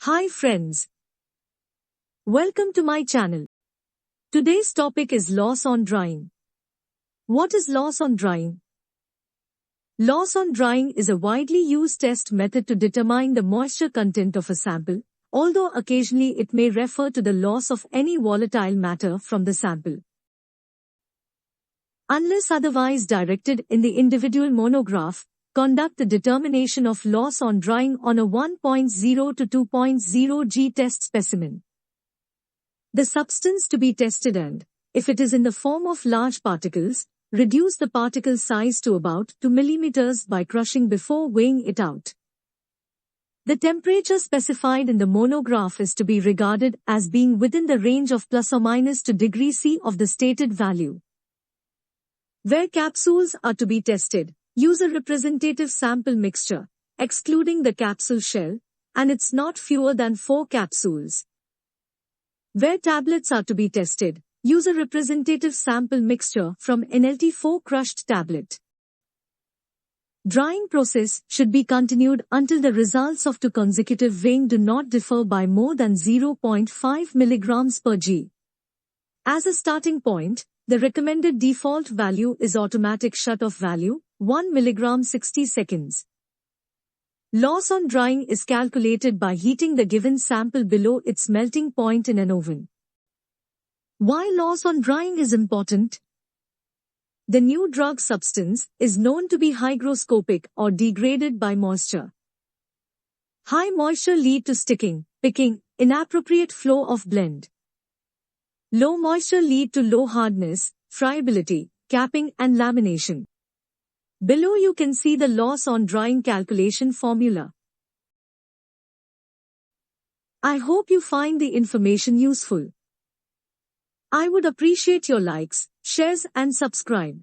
Hi friends. Welcome to my channel. Today's topic is loss on drying. What is loss on drying? Loss on drying is a widely used test method to determine the moisture content of a sample, although occasionally it may refer to the loss of any volatile matter from the sample. Unless otherwise directed in the individual monograph, conduct the determination of loss on drying on a 1.0 to 2.0 G test specimen. The substance to be tested and, if it is in the form of large particles, reduce the particle size to about 2 mm by crushing before weighing it out. The temperature specified in the monograph is to be regarded as being within the range of plus or minus 2 degrees C of the stated value. Where capsules are to be tested, use a representative sample mixture, excluding the capsule shell, and it's not fewer than 4 capsules. Where tablets are to be tested, use a representative sample mixture from NLT4 crushed tablet. Drying process should be continued until the results of 2 consecutive weighing do not differ by more than 0.5 mg per G. As a starting point, the recommended default value is automatic shut-off value, 1 mg 60 seconds. Loss on drying is calculated by heating the given sample below its melting point in an oven. Why loss on drying is important? The new drug substance is known to be hygroscopic or degraded by moisture. High moisture lead to sticking, picking, inappropriate flow of blend. Low moisture lead to low hardness, friability, capping and lamination. Below you can see the loss on drying calculation formula. I hope you find the information useful. I would appreciate your likes, shares and subscribe.